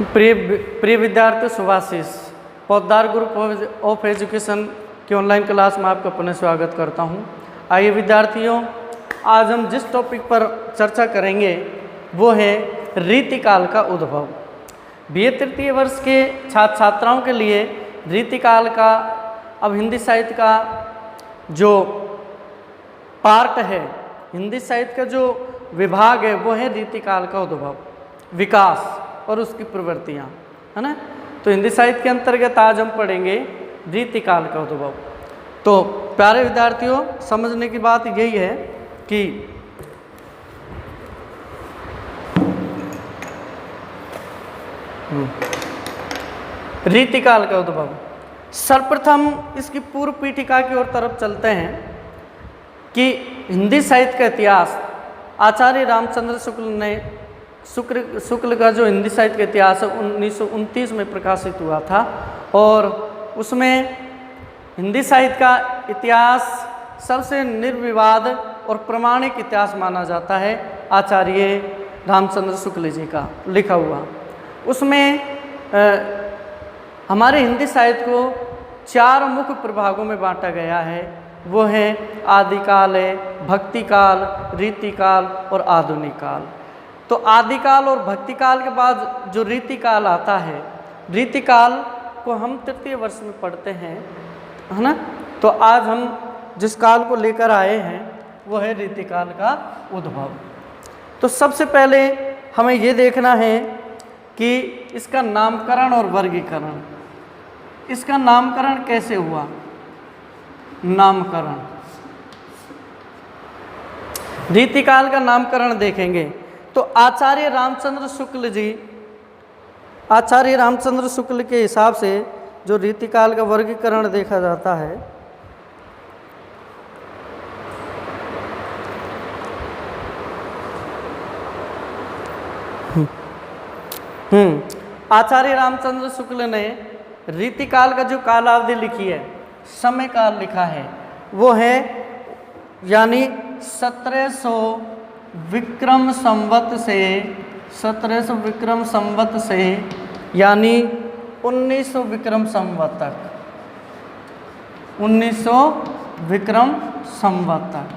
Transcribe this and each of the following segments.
प्रिय विद्यार्थी शुभाशीष, पौधार ग्रुप ऑफ एजुकेशन की ऑनलाइन क्लास में आपका पुनः स्वागत करता हूं। आइए विद्यार्थियों, आज हम जिस टॉपिक पर चर्चा करेंगे वो है रीतिकाल का उद्भव। बीए तृतीय वर्ष के छात्र छात्राओं के लिए रीतिकाल का, अब हिंदी साहित्य का जो पार्ट है, हिंदी साहित्य का जो विभाग है वो है रीतिकाल का उद्भव, विकास और उसकी प्रवृत्तियाँ, है ना। तो हिंदी साहित्य के अंतर्गत आज हम पढ़ेंगे रीतिकाल का उद्भव। तो प्यारे विद्यार्थियों, समझने की बात यही है कि रीतिकाल का उद्भव, सर्वप्रथम इसकी पूर्व पीठिका की ओर तरफ चलते हैं कि हिंदी साहित्य का इतिहास आचार्य रामचंद्र शुक्ल का जो हिंदी साहित्य का इतिहास है 1929 में प्रकाशित हुआ था, और उसमें हिंदी साहित्य का इतिहास सबसे निर्विवाद और प्रमाणिक इतिहास माना जाता है, आचार्य रामचंद्र शुक्ल जी का लिखा हुआ। उसमें हमारे हिंदी साहित्य को 4 मुख्य प्रभागों में बांटा गया है। वो है आदिकाल है, भक्तिकाल, रीतिकाल और आधुनिक काल। तो आदिकाल और भक्तिकाल के बाद जो रीतिकाल आता है, रीतिकाल को हम तृतीय वर्ष में पढ़ते हैं, है ना। तो आज हम जिस काल को लेकर आए हैं वो है रीतिकाल का उद्भव। तो सबसे पहले हमें ये देखना है कि इसका नामकरण और वर्गीकरण, इसका नामकरण कैसे हुआ। नामकरण, रीतिकाल का नामकरण देखेंगे तो आचार्य रामचंद्र शुक्ल के हिसाब से जो रीतिकाल का वर्गीकरण देखा जाता है, आचार्य रामचंद्र शुक्ल ने रीतिकाल का जो कालावधि लिखी है, समय काल लिखा है, वो है यानी 1700 विक्रम संवत से 1700 विक्रम संवत से यानी 1900 विक्रम संवत तक, 1900 विक्रम संवत तक।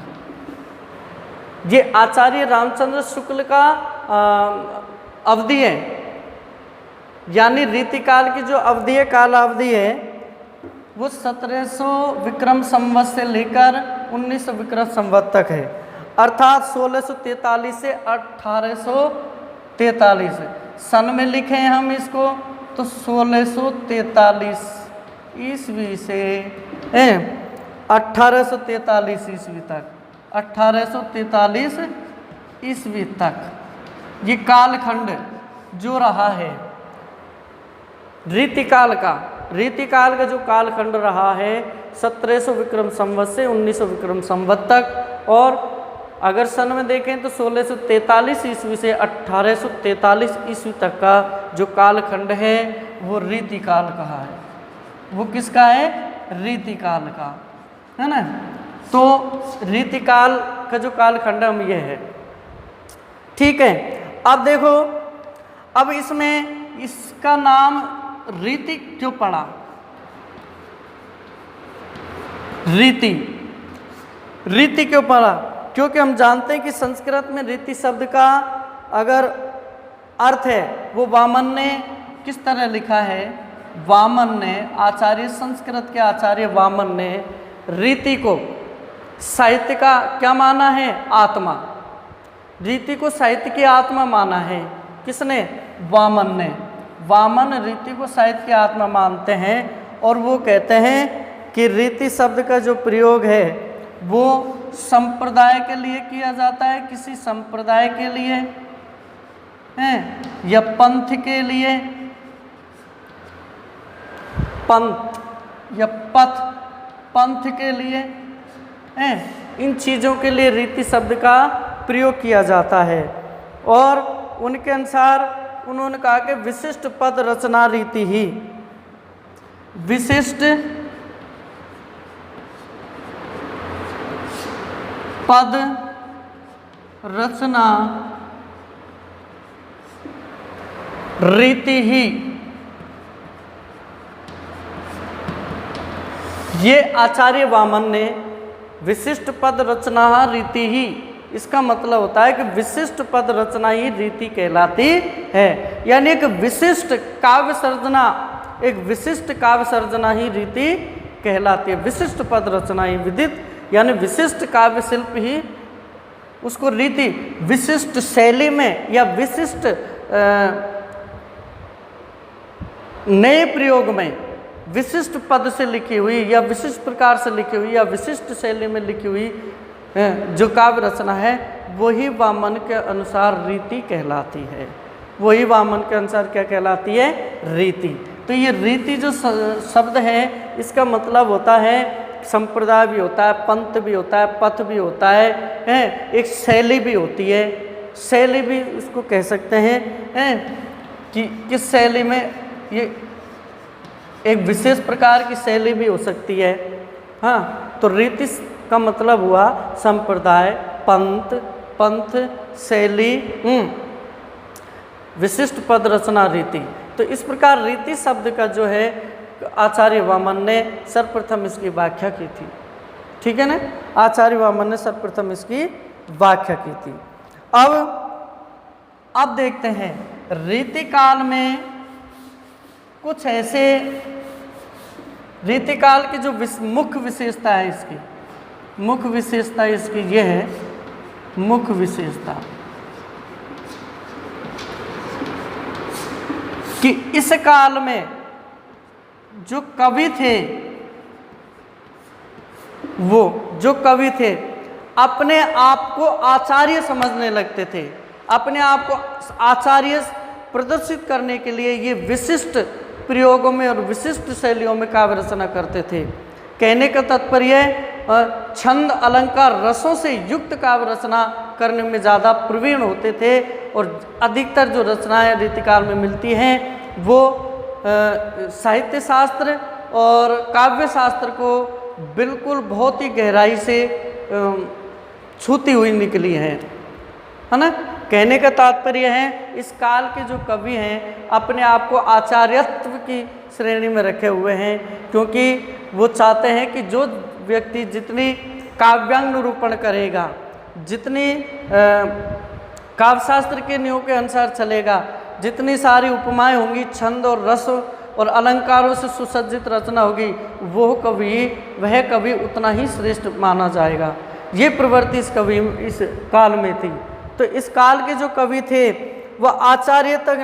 ये आचार्य रामचंद्र शुक्ल का अवधि है, यानी रीतिकाल की जो अवधि है, कालावधि है, वो 1700 विक्रम संवत से लेकर 1900 विक्रम संवत तक है, अर्थात 1643 से 1843 सन में लिखे हैं हम इसको। तो 1643 ईस्वी से 1843 ईस्वी तक, 1843 ईस्वी तक ये कालखंड जो रहा है रीतिकाल का जो कालखंड रहा है 1700 विक्रम संवत से 1900 विक्रम संवत तक। और अगर सन में देखें तो 1643 ईस्वी से 1843 ईस्वी तक का जो कालखंड है वो रीतिकाल कहा है। वो किसका है? रीतिकाल का, है ना। तो रीतिकाल का जो कालखंड हम ये है, ठीक है। अब देखो, अब इसमें इसका नाम रीति क्यों पड़ा? रीति क्यों पड़ा? क्योंकि हम जानते हैं कि संस्कृत में रीति शब्द का अगर अर्थ है वो वामन ने किस तरह लिखा है? वामन ने, संस्कृत के आचार्य वामन ने रीति को साहित्य का क्या माना है? आत्मा। रीति को साहित्य की आत्मा माना है। किसने? वामन ने। वामन रीति को साहित्य की आत्मा मानते हैं, और वो कहते हैं कि रीति शब्द का जो प्रयोग है वो संप्रदाय के लिए किया जाता है, किसी संप्रदाय के लिए है या पंथ के लिए, पंथ या पंथ के लिए है, इन चीज़ों के लिए रीति शब्द का प्रयोग किया जाता है। और उनके अनुसार उन्होंने कहा कि विशिष्ट पद रचना रीति ही, विशिष्ट पद रचना रीति ही, ये आचार्य वामन ने विशिष्ट पद रचना रीति ही, इसका मतलब होता है कि विशिष्ट पद रचना ही रीति कहलाती है। यानी एक विशिष्ट काव्य सर्जना, एक विशिष्ट काव्य सर्जना ही रीति कहलाती है। विशिष्ट पद रचना ही विदित, यानी विशिष्ट काव्य शिल्प ही उसको रीति, विशिष्ट शैली में या विशिष्ट नए प्रयोग में विशिष्ट पद से लिखी हुई या विशिष्ट प्रकार से लिखी हुई या विशिष्ट शैली में लिखी हुई जो काव्य रचना है वही वामन के अनुसार रीति कहलाती है। वही वामन के अनुसार क्या कहलाती है? रीति। तो ये रीति जो शब्द है इसका मतलब होता है संप्रदाय भी होता है, पंथ भी होता है, पथ भी होता है, एक शैली भी होती है। शैली भी इसको कह सकते हैं कि किस शैली में, ये एक विशेष प्रकार की शैली भी हो सकती है। हाँ, तो रीति का मतलब हुआ संप्रदाय, पंथ, शैली, विशिष्ट पद रचना रीति। तो इस प्रकार रीति शब्द का जो है आचार्य वामन ने सर्वप्रथम इसकी व्याख्या की थी। ठीक है ना, आचार्य वामन ने सर्वप्रथम इसकी व्याख्या की थी। अब देखते हैं रीतिकाल में कुछ ऐसे, रीतिकाल की जो मुख्य विशेषता है, इसकी मुख्य विशेषता इसकी ये है, मुख्य विशेषता कि इस काल में जो कवि थे, वो जो कवि थे अपने आप को आचार्य समझने लगते थे। अपने आप को आचार्य प्रदर्शित करने के लिए ये विशिष्ट प्रयोगों में और विशिष्ट शैलियों में काव्य रचना करते थे। कहने का तात्पर्य छंद, अलंकार, रसों से युक्त काव्य रचना करने में ज़्यादा प्रवीण होते थे और अधिकतर जो रचनाएं रीतिकाल में मिलती हैं वो साहित्य शास्त्र और काव्य शास्त्र को बिल्कुल बहुत ही गहराई से छूती हुई निकली है ना। कहने का तात्पर्य है इस काल के जो कवि हैं अपने आप को आचार्यत्व की श्रेणी में रखे हुए हैं, क्योंकि वो चाहते हैं कि जो व्यक्ति जितनी काव्यांग निरूपण करेगा, जितनी काव्यशास्त्र के नियमों के अनुसार चलेगा, जितनी सारी उपमाएं होंगी, छंद और रस और अलंकारों से सुसज्जित रचना होगी, वह कवि उतना ही श्रेष्ठ माना जाएगा। ये प्रवृत्ति इस काल में थी। तो इस काल के जो कवि थे वह आचार्य तक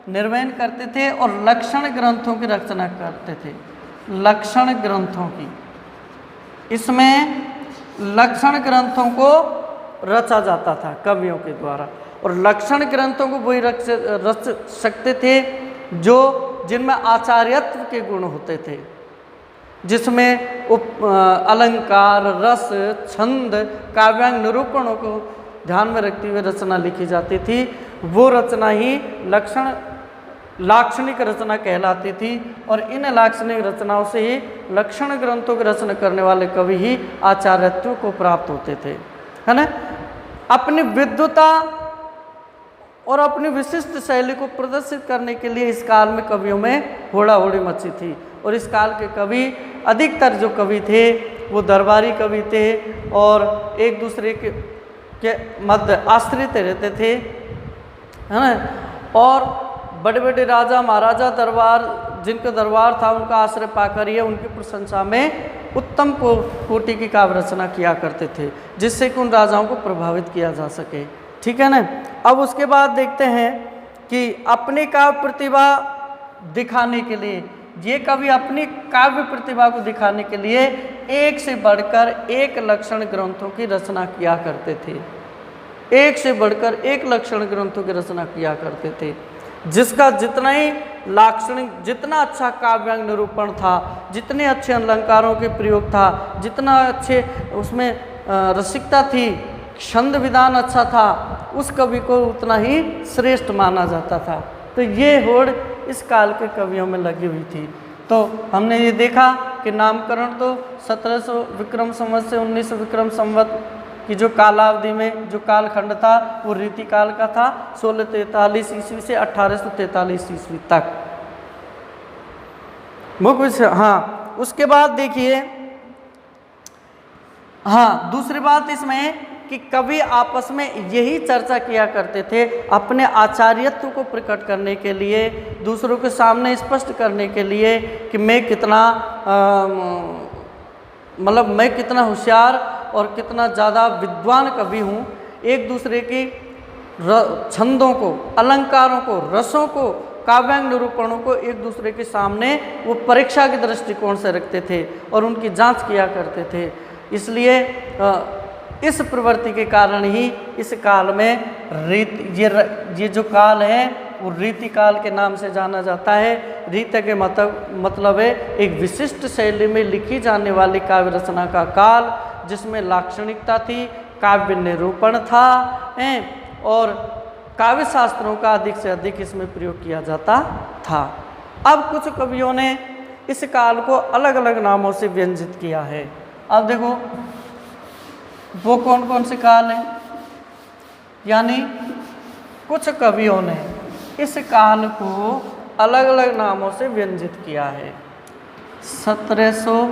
निर्वहन करते थे और लक्षण ग्रंथों की रचना करते थे। लक्षण ग्रंथों की, इसमें लक्षण ग्रंथों को रचा जाता था कवियों के द्वारा, और लक्षण ग्रंथों को वही रच सकते थे जिनमें आचार्यत्व के गुण होते थे, जिसमें अलंकार, रस, छंद, काव्यांग निरूपणों को ध्यान में रखते हुए रचना लिखी जाती थी। वो रचना ही लाक्षणिक रचना कहलाती थी, और इन लाक्षणिक रचनाओं से ही लक्षण ग्रंथों की रचना करने वाले कवि ही आचार्यत्व को प्राप्त होते थे, है ना। अपनी विद्वता और अपनी विशिष्ट शैली को प्रदर्शित करने के लिए इस काल में कवियों में होड़ा-होड़ी मची थी, और इस काल के कवि, अधिकतर जो कवि थे वो दरबारी कवि थे और एक दूसरे के मध्य आश्रित रहते थे, है ना। और बड़े बड़े राजा महाराजा दरबार, जिनका दरबार था, उनका आश्रय पाकर ये उनकी प्रशंसा में उत्तम कोटि की काव्य रचना किया करते थे, जिससे कि उन राजाओं को प्रभावित किया जा सके। ठीक है ना। अब उसके बाद देखते हैं कि अपनी काव्य प्रतिभा दिखाने के लिए, ये कवि अपनी काव्य प्रतिभा को दिखाने के लिए एक से बढ़कर एक लक्षण ग्रंथों की रचना किया करते थे। एक से बढ़कर एक लक्षण ग्रंथों की रचना किया करते थे, जिसका जितना ही लाक्षणिक, जितना अच्छा काव्यांग निरूपण था, जितने अच्छे अलंकारों के प्रयोग था, जितना अच्छे उसमें रसिकता थी, छंद विधान अच्छा था, उस कवि को उतना ही श्रेष्ठ माना जाता था। तो ये होड़ इस काल के कवियों में लगी हुई थी। तो हमने ये देखा कि नामकरण तो 1700 विक्रम संवत से 1900 विक्रम संवत कि जो कालावधि में जो कालखंड था वो रीतिकाल का था 1643 ईस्वी से 1843 ईस्वी तक। हाँ, उसके बाद देखिए, हाँ दूसरी बात इसमें कि कवि आपस में यही चर्चा किया करते थे अपने आचार्यत्व को प्रकट करने के लिए, दूसरों के सामने स्पष्ट करने के लिए कि मैं कितना मतलब मैं कितना होशियार और कितना ज़्यादा विद्वान कवि हूँ। एक दूसरे की छंदों को, अलंकारों को, रसों को, काव्यांग निरूपणों को एक दूसरे के सामने वो परीक्षा के दृष्टिकोण से रखते थे और उनकी जांच किया करते थे। इसलिए इस प्रवृत्ति के कारण ही इस काल में ये जो काल है वो रीति काल के नाम से जाना जाता है। रीति के मतलब है एक विशिष्ट शैली में लिखी जाने वाली काव्य रचना का काल, जिसमें लाक्षणिकता थी, काव्य निरूपण था और काव्य शास्त्रों का अधिक से अधिक इसमें प्रयोग किया जाता था। अब कुछ कवियों ने इस काल को अलग अलग नामों से व्यंजित किया है। अब देखो वो कौन कौन से काल हैं, यानी कुछ कवियों ने इस काल को अलग अलग नामों से व्यंजित किया है। 1700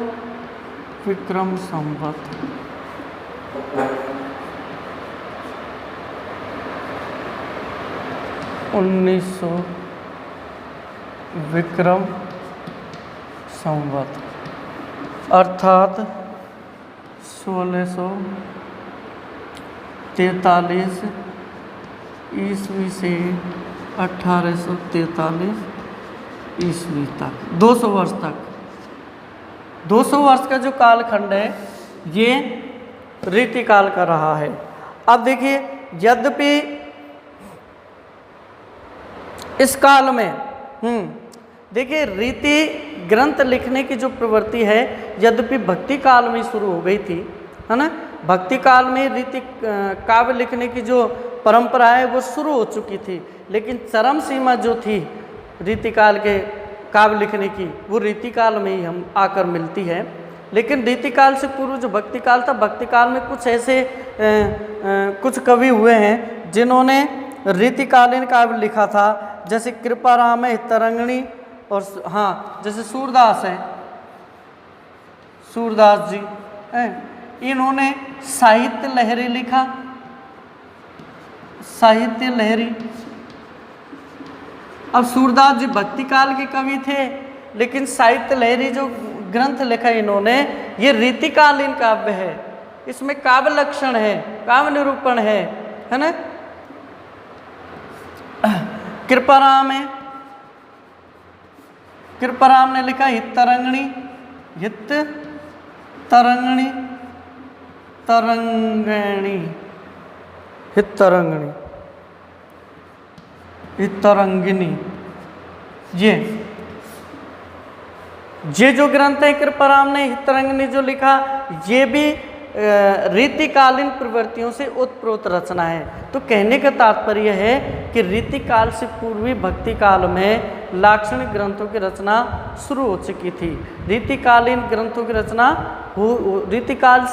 विक्रम संवत, 1900 विक्रम संवत अर्थात 1643 ईस्वी से 1843 ईस्वी तक, 200 वर्ष तक। 200 वर्ष का जो कालखंड है ये रीतिकाल का रहा है। अब देखिए, यद्यपि इस काल में देखिए रीति ग्रंथ लिखने की जो प्रवृत्ति है यद्यपि भक्ति काल में शुरू हो गई थी, है ना। भक्ति काल में रीति काव्य लिखने की जो परंपरा है वो शुरू हो चुकी थी, लेकिन चरम सीमा जो थी रीति काल के काव्य लिखने की वो रीति काल में ही हम आकर मिलती है। लेकिन रीति काल से पूर्व जो भक्ति काल था, भक्ति काल में कुछ ऐसे कुछ कवि हुए हैं जिन्होंने रीतिकालीन काव्य लिखा था, जैसे कृपाराम है, तरंगिणी, और हाँ जैसे सूरदास हैं, सूरदास जी हैं, इन्होंने साहित्य लहरी लिखा, साहित्य लहरी। अब सूरदास जी भक्ति काल के कवि थे, लेकिन साहित्य लहरी जो ग्रंथ लिखा इन्होंने ये रीतिकालीन काव्य है, इसमें काव्य लक्षण है, काव्य निरूपण है ना। कृपाराम है, कृपाराम ने लिखा हित तरंगिणी, हित तरंगिणी, तरंगिणी, हित तरंगिणी, हित तरंगिणी, ये जो ग्रंथ है कृपाराम ने हित तरंगिणी जो लिखा, ये भी रीतिकालीन प्रवृत्तियों से उत्प्रोत रचना है। तो कहने का तात्पर्य है कि रीतिकाल से पूर्वी भक्ति काल में लाक्षणिक ग्रंथों की रचना शुरू हो चुकी थी। रीतिकालीन ग्रंथों की रचना रीतिकाल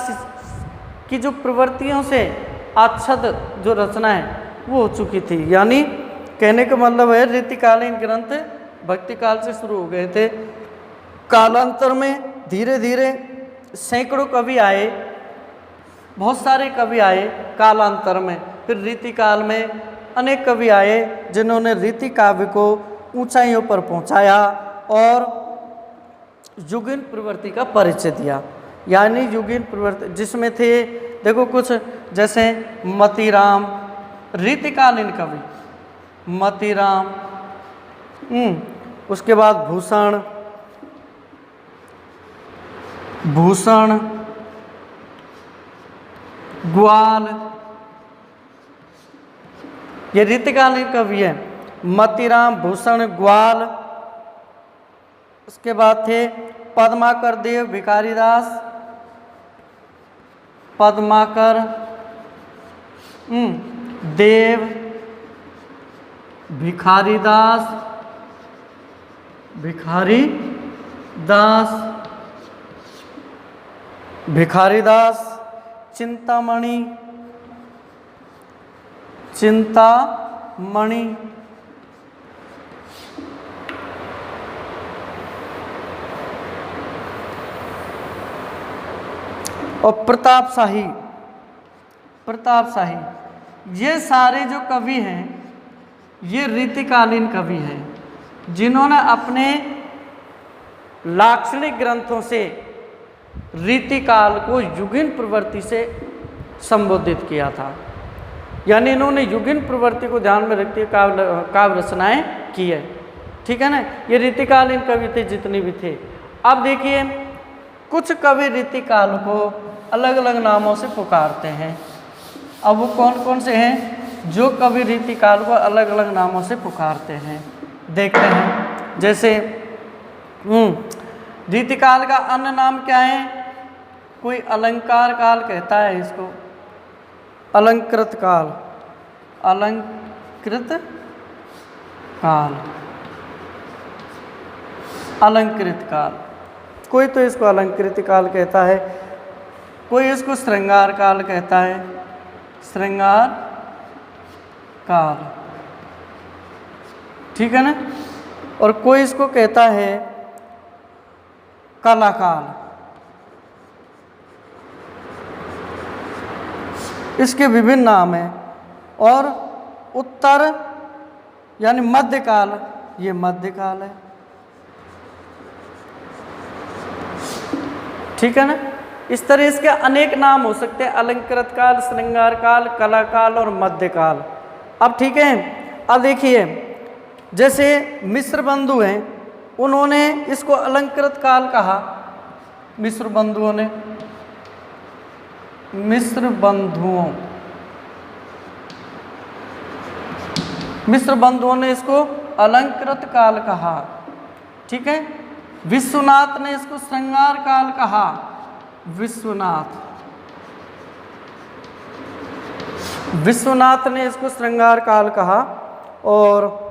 की जो प्रवृत्तियों से आच्छद जो रचना है वो हो चुकी थी। यानी कहने का मतलब है रीतिकालीन ग्रंथ भक्ति काल से शुरू हो गए थे। कालांतर में धीरे धीरे सैकड़ों कवि आए, बहुत सारे कवि आए कालांतर में। फिर रीतिकाल में अनेक कवि आए जिन्होंने रीति काव्य को ऊंचाइयों पर पहुंचाया और युगीन प्रवृत्ति का परिचय दिया। यानी युगीन प्रवृत्ति जिसमें थे, देखो कुछ जैसे मतीराम, रीतिकालीन कवि मतीराम, उसके बाद भूषण, भूषण ग्वाल, ये रीतिकालीन कवि है। मतीराम, भूषण, ग्वाल। उसके बाद थे पद्माकर देव, भिखारीदास, पद्माकर देव, भिखारीदास, भिखारीदास, भिखारीदास, चिंतामणि, चिंतामणि, और प्रतापशाही, प्रतापशाही, ये सारे जो कवि हैं ये रीतिकालीन कवि हैं जिन्होंने अपने लाक्षणिक ग्रंथों से रीतिकाल को युगिन प्रवृत्ति से संबोधित किया था। यानी इन्होंने युगिन प्रवृत्ति को ध्यान में रखते काव्य रचनाएं की है। ठीक है ना, ये रीतिकालीन कवि थे जितने भी थे। अब देखिए कुछ कवि रीतिकाल को अलग अलग नामों से पुकारते हैं। अब वो कौन कौन से हैं जो कवि रीतिकाल को अलग अलग नामों से पुकारते हैं, देखते हैं। जैसे रीतिकाल का अन्य नाम क्या है? कोई अलंकार काल कहता है इसको, अलंकृत काल, अलंकृत काल, अलंकृत काल, कोई तो इसको अलंकृत काल कहता है, कोई इसको श्रृंगार काल कहता है, श्रृंगार काल, ठीक है ना, और कोई इसको कहता है कला काल। इसके विभिन्न नाम हैं। और उत्तर यानी मध्यकाल, ये मध्यकाल है, ठीक है ना। इस तरह इसके अनेक नाम हो सकते हैं, अलंकृत काल, श्रृंगार काल, कला काल और मध्यकाल। अब ठीक है, अब देखिए जैसे मिश्र बंधु हैं, उन्होंने इसको अलंकृत काल कहा। मिश्र बंधुओं ने, मिश्र बंधुओं, मिश्र बंधुओं ने इसको अलंकृत काल कहा, ठीक है। विश्वनाथ ने इसको श्रृंगार काल कहा, विश्वनाथ, विश्वनाथ ने इसको श्रृंगार काल कहा। और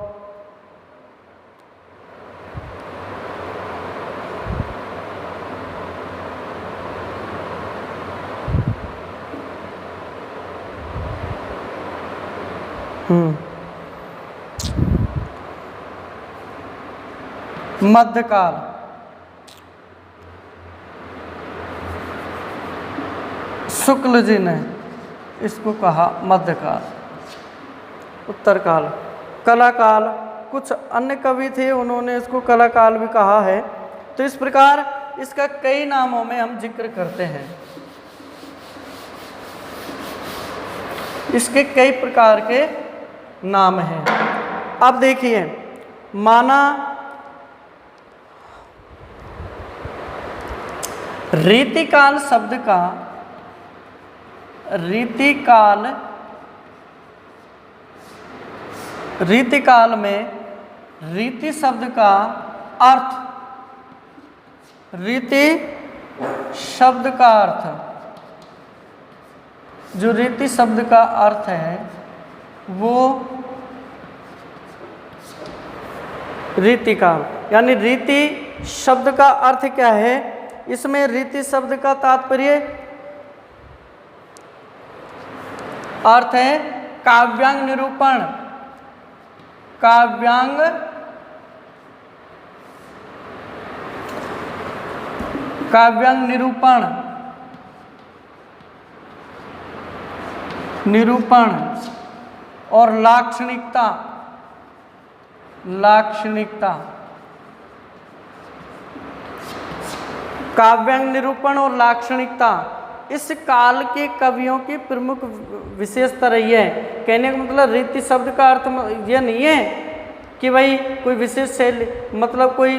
मध्यकाल, शुक्ल जी ने इसको कहा मध्यकाल। उत्तरकाल, कलाकाल, कुछ अन्य कवि थे उन्होंने इसको कलाकाल भी कहा है। तो इस प्रकार इसका कई नामों में हम जिक्र करते हैं। इसके कई प्रकार के नाम हैं। अब देखिए, माना रीतिकाल शब्द का, रीतिकाल, रीतिकाल में रीति शब्द का अर्थ, रीति शब्द का अर्थ, जो रीति शब्द का अर्थ है वो रीतिकाल, यानी रीति शब्द का अर्थ क्या है? इसमें रीति शब्द का तात्पर्य अर्थ है काव्यांग निरूपण, काव्यांग, काव्यांग निरूपण, निरूपण और लाक्षणिकता, लाक्षणिकता। काव्यांग निरूपण और लाक्षणिकता इस काल के कवियों की प्रमुख विशेषता रही है। कहने का मतलब रीति शब्द का अर्थ यह नहीं है कि भाई कोई विशेष शैली, मतलब कोई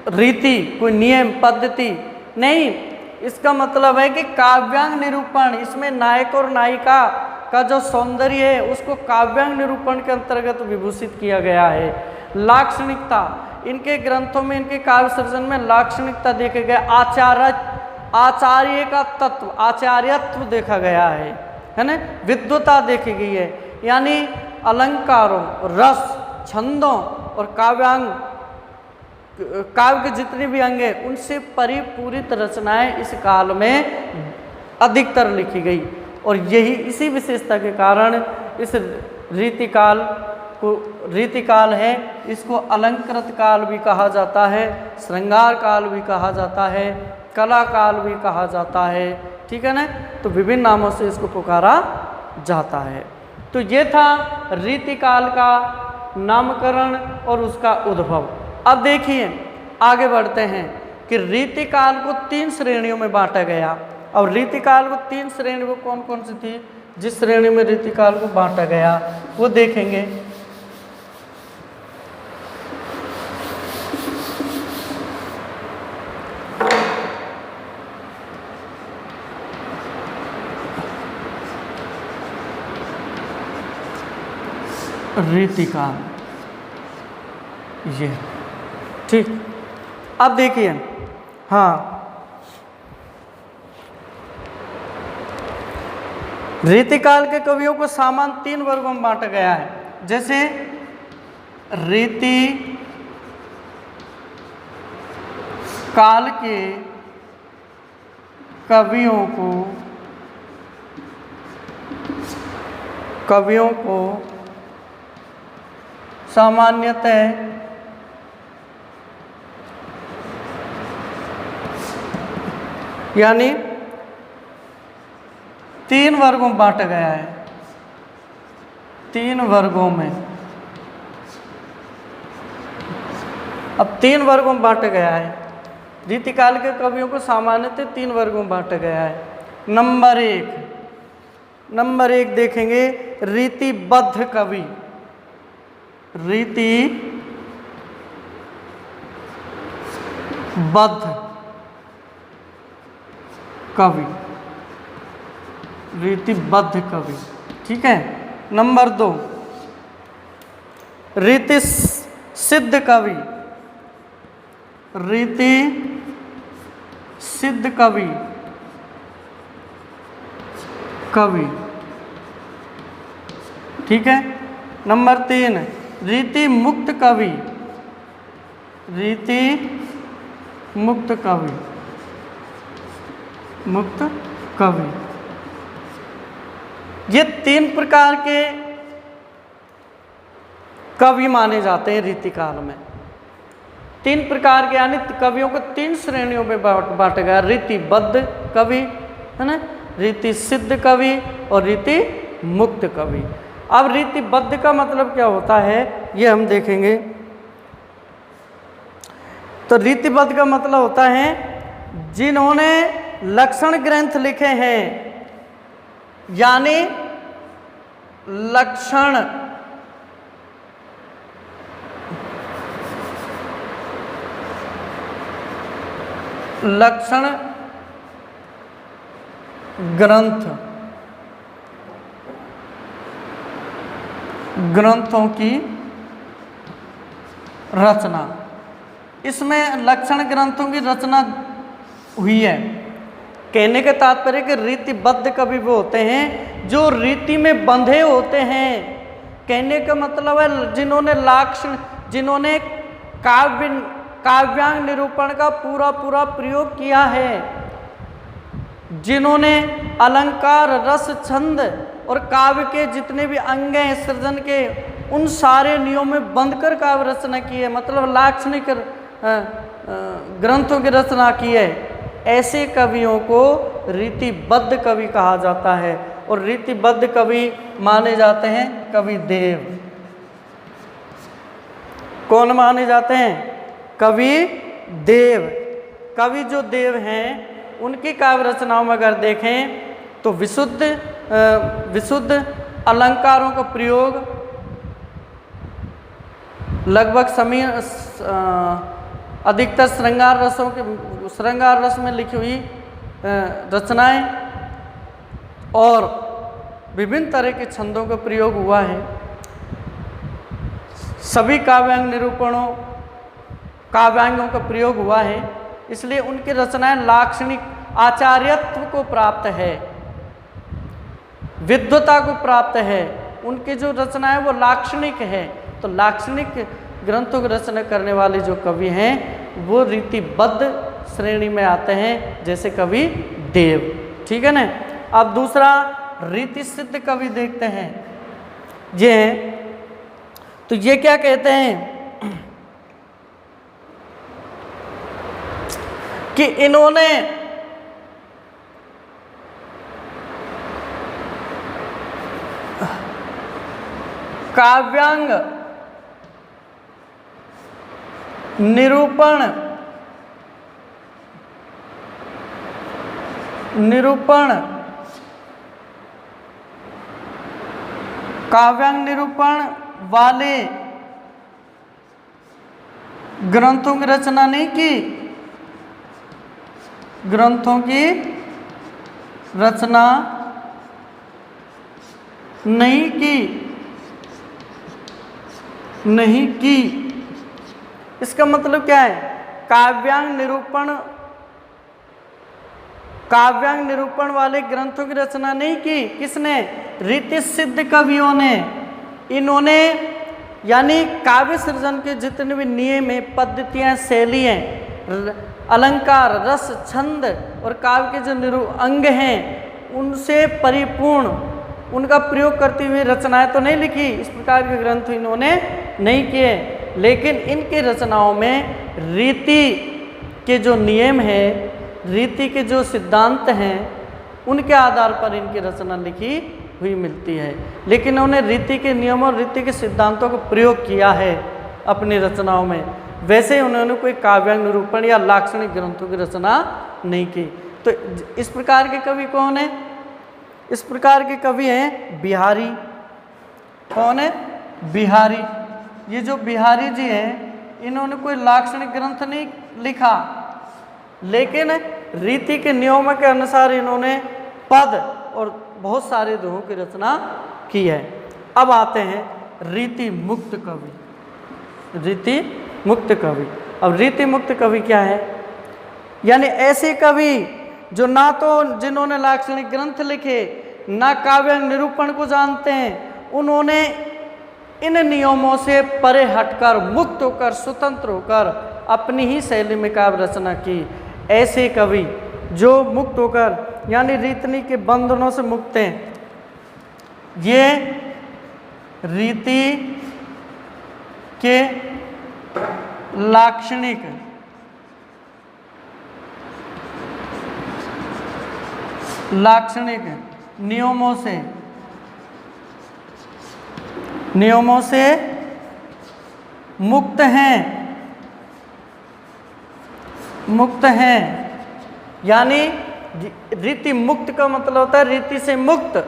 रीति, कोई नियम, पद्धति नहीं। इसका मतलब है कि काव्यांग निरूपण, इसमें नायक और नायिका का जो सौंदर्य है उसको काव्यांग निरूपण के अंतर्गत विभूषित किया गया है। लाक्षणिकता, इनके ग्रंथों में, इनके काव्य सृजन में लाक्षणिकता देखे गए। आचार्य का तत्व, आचार्यत्व देखा गया है ना। विद्वता देखी गई है, यानी अलंकारों, रस, छंदों और काव्यांग, काव्य के जितने भी अंग हैं उनसे परिपूरित रचनाएं इस काल में अधिकतर लिखी गई। और यही इसी विशेषता के कारण इस रीतिकाल है, इसको अलंकृत काल भी कहा जाता है, श्रृंगार काल भी कहा जाता है, कला काल भी कहा जाता है। ठीक है ना, तो विभिन्न नामों से इसको पुकारा जाता है। तो ये था रीतिकाल का नामकरण और उसका उद्भव। अब देखिए आगे बढ़ते हैं कि रीतिकाल को 3 श्रेणियों में बांटा गया। और रीतिकाल को 3 श्रेणी वो कौन कौन सी थी जिस श्रेणी में रीतिकाल को बांटा गया वो देखेंगे। रीतिकाल ये ठीक। अब देखिए, हाँ, रीतिकाल के कवियों को सामान्य 3 वर्गों में बांटा गया है। जैसे रीति काल के कवियों को सामान्यतः यानी 3 वर्गों में बांटा गया है। 3 वर्गों में, अब 3 वर्गों में बांटा गया है। रीतिकाल के कवियों को सामान्यतः 3 वर्गों में बांटा गया है। नंबर एक देखेंगे रीतिबद्ध कवि। रीतिबद्ध कवि, ठीक है। नंबर 2 रीति सिद्ध कवि। रीति सिद्ध कवि ठीक है। नंबर 3 रीति मुक्त कवि। रीति मुक्त कवि। ये 3 प्रकार के कवि माने जाते हैं रीतिकाल में। 3 प्रकार के, यानी कवियों को 3 श्रेणियों में बांटा गया। रीतिबद्ध कवि है ना, रीति सिद्ध कवि और रीति मुक्त कवि। अब रीतिबद्ध का मतलब क्या होता है ये हम देखेंगे। तो रीतिबद्ध का मतलब होता है जिन्होंने लक्षण ग्रंथ लिखे हैं, यानी लक्षण ग्रंथों की रचना। इसमें लक्षण ग्रंथों की रचना हुई है। कहने का तात्पर्य कि रीतिबद्ध कवि वो होते हैं जो रीति में बंधे होते हैं। कहने का मतलब है जिन्होंने काव्यांग निरूपण का पूरा प्रयोग किया है, जिन्होंने अलंकार, रस, छंद और काव्य के जितने भी अंग हैं सृजन के, उन सारे नियमों में बंधकर काव्य रचना की है, मतलब लाक्षणिक ग्रंथों की रचना की है। ऐसे कवियों को रीतिबद्ध कवि कहा जाता है। और रीतिबद्ध कवि माने जाते हैं कवि देव। कौन माने जाते हैं? कवि देव। कवि जो देव हैं उनकी काव्य रचनाओं में अगर देखें तो विशुद्ध अलंकारों का प्रयोग, लगभग अधिकतर श्रृंगार रस में लिखी हुई रचनाएं और विभिन्न तरह के छंदों का प्रयोग हुआ है। सभी काव्यांगों का प्रयोग हुआ है, इसलिए उनकी रचनाएं लाक्षणिक आचार्यत्व को प्राप्त है, विद्वता को प्राप्त है। उनकी जो रचना है वो लाक्षणिक है। तो लाक्षणिक ग्रंथों की रचना करने वाले जो कवि हैं वो रीतिबद्ध श्रेणी में आते हैं, जैसे कवि देव। ठीक है ना। अब दूसरा रीति सिद्ध कवि देखते हैं, ये तो ये क्या कहते हैं कि इन्होंने काव्यांग निरूपण काव्यांग निरूपण वाले ग्रंथों की रचना नहीं की, ग्रंथों की रचना नहीं की। इसका मतलब क्या है? काव्यांग निरूपण वाले ग्रंथों की रचना नहीं की। किसने? रीति सिद्ध कवियों ने। इन्होंने यानी काव्य सृजन के जितने भी नियम है, पद्धतियां, शैली हैं, अलंकार, रस, छंद और काव्य के जो अंग हैं उनसे परिपूर्ण, उनका प्रयोग करती हुई रचनाएं तो नहीं लिखी, इस प्रकार के ग्रंथ इन्होंने नहीं किए, लेकिन इनकी रचनाओं में रीति के जो नियम है, रीति के जो सिद्धांत हैं, उनके आधार पर इनकी रचना लिखी हुई मिलती है। लेकिन उन्होंने रीति के नियमों और रीति के सिद्धांतों का प्रयोग किया है अपनी रचनाओं में। वैसे उन्होंने कोई काव्यांग निरूपण या लाक्षणिक ग्रंथों की रचना नहीं की। तो इस प्रकार के कवि कौन है? इस प्रकार के कवि हैं बिहारी। कौन है? बिहारी। ये जो बिहारी जी हैं, इन्होंने कोई लाक्षणिक ग्रंथ नहीं लिखा, लेकिन रीति के नियमों के अनुसार इन्होंने पद और बहुत सारे दोहों की रचना की है। अब आते हैं रीति मुक्त कवि। रीति मुक्त कवि। अब रीति मुक्त कवि क्या है? यानी ऐसे कवि जो ना तो जिन्होंने लाक्षणिक ग्रंथ लिखे, ना काव्यांग निरूपण को जानते हैं, उन्होंने इन नियमों से परे हटकर, मुक्त होकर, स्वतंत्र होकर अपनी ही शैली में काव्य रचना की। ऐसे कवि जो मुक्त होकर यानी रीति के बंधनों से मुक्त हैं, ये रीति के लाक्षणिक नियमों से मुक्त हैं। यानी रीति मुक्त का मतलब होता है रीति से मुक्त,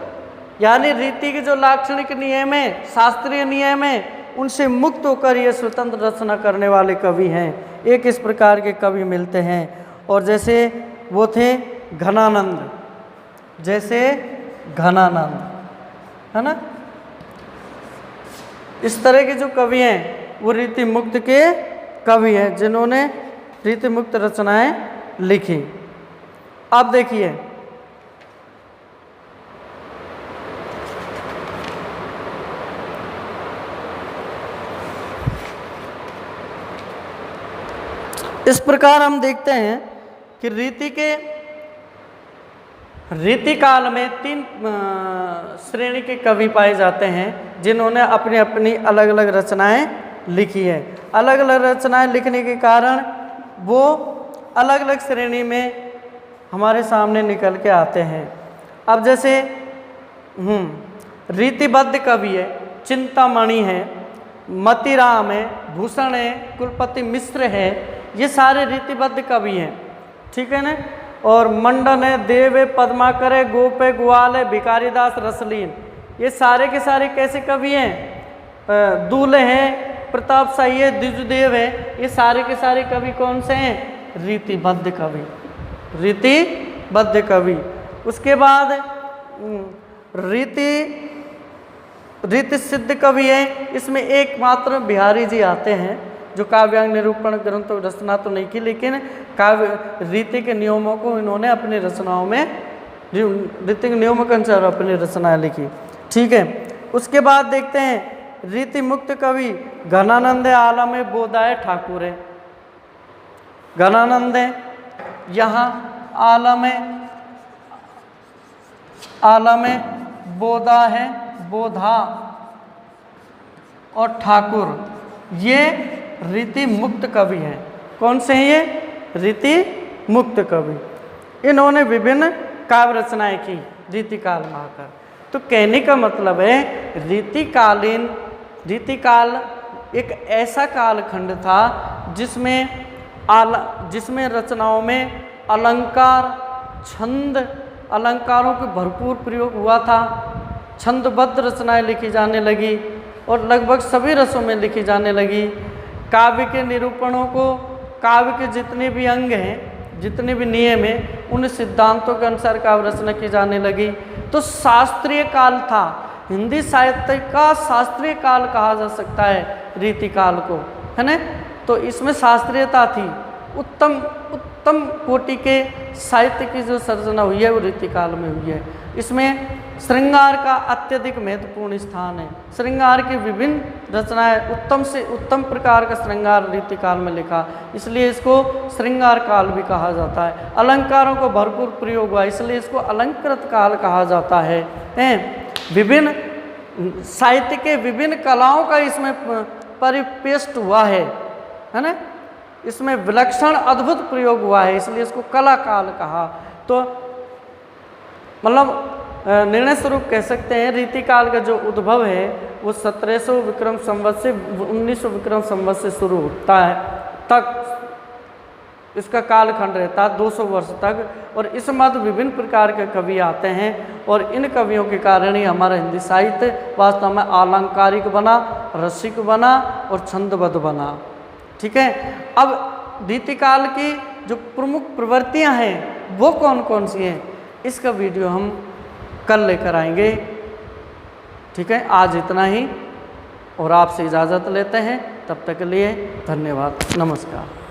यानी रीति के जो लाक्षणिक नियम है, शास्त्रीय नियम है, उनसे मुक्त होकर ये स्वतंत्र रचना करने वाले कवि हैं। एक इस प्रकार के कवि मिलते हैं। और जैसे वो थे घनानंद, जैसे घनानंद, है ना। इस तरह के जो कवि हैं वो रीति मुक्त के कवि हैं, जिन्होंने रीति मुक्त रचनाएं लिखी। अब देखिए, इस प्रकार हम देखते हैं कि रीति काल में 3 श्रेणी के कवि पाए जाते हैं, जिन्होंने अपनी अपनी अलग अलग रचनाएं लिखी है। अलग अलग रचनाएं लिखने के कारण वो अलग अलग श्रेणी में हमारे सामने निकल के आते हैं। अब जैसे रीतिबद्ध कवि है, चिंतामणि है, मतिराम है, भूषण है, कुलपति मिश्र है, ये सारे रीतिबद्ध कवि हैं, ठीक है ना। और मंडन है, देव है, पद्माकर है, गोप है, ग्वाल है, भिकारीदास, रसलीन, ये सारे के सारे कैसे कवि हैं? दूल्हे हैं, प्रताप शाही है, द्विजदेव है, ये सारे के सारे कवि कौन से हैं? रीतिबद्ध कवि। रीतिबद्ध कवि। उसके बाद रीति सिद्ध कवि है, इसमें एकमात्र बिहारी जी आते हैं, जो काव्यांग निरूपण ग्रंथों की रचना तो नहीं की, लेकिन काव्य रीति के नियमों को इन्होंने अपनी रचनाओं में, रीति के नियमों के अनुसार अपनी रचनाएं लिखी, ठीक है। उसके बाद देखते हैं रीति मुक्त कवि घनानंद है, आलम है, बोधाय, ठाकुर है। घनानंद है, यहाँ आलम है, आला में बोधा है, बोधा और ठाकुर, ये रीति मुक्त कवि हैं। कौन से हैं ये? रीति मुक्त कवि। इन्होंने विभिन्न काव्य रचनाएं की रीतिकाल में आकर। तो कहने का मतलब है रीतिकाल एक ऐसा कालखंड था जिसमें रचनाओं में अलंकार, छंद, अलंकारों के भरपूर प्रयोग हुआ था। छंदबद्ध रचनाएं लिखी जाने लगी और लगभग सभी रसों में लिखी जाने लगी। काव्य के निरूपणों को, काव्य के जितने भी अंग हैं, जितने भी नियम हैं, उन सिद्धांतों के अनुसार काव्य रचना की जाने लगी। तो शास्त्रीय काल था, हिंदी साहित्य का शास्त्रीय काल कहा जा सकता है रीतिकाल को, है ना। तो इसमें शास्त्रीयता थी, उत्तम कोटि के साहित्य की जो सर्जना हुई है वो रीतिकाल में हुई है। इसमें श्रृंगार का अत्यधिक महत्वपूर्ण स्थान है। श्रृंगार की विभिन्न रचनाएं, उत्तम से उत्तम प्रकार का श्रृंगार रीतिकाल में लिखा, इसलिए इसको श्रृंगार काल भी कहा जाता है। अलंकारों को भरपूर प्रयोग हुआ, इसलिए इसको अलंकृत काल कहा जाता है। विभिन्न साहित्य के विभिन्न कलाओं का इसमें परिपेष्ट हुआ है ना। इसमें विलक्षण अद्भुत प्रयोग हुआ है, इसलिए इसको कला काल कहा। तो मतलब निर्णय स्वरूप कह सकते हैं रीतिकाल का जो उद्भव है वो 1700 विक्रम संवत से 1900 विक्रम संवत से शुरू होता है, तक इसका कालखंड रहता है 200 वर्ष तक। और इस मध्य विभिन्न प्रकार के कवि आते हैं और इन कवियों के कारण ही हमारा हिंदी साहित्य वास्तव में अलंकारिक बना, रसिक बना और छंदबद्ध बना। ठीक है। अब रीतिकाल की जो प्रमुख प्रवृत्तियां हैं वो कौन कौन सी हैं, इसका वीडियो हम कल लेकर आएंगे। ठीक है, आज इतना ही और आपसे इजाज़त लेते हैं। तब तक के लिए धन्यवाद, नमस्कार।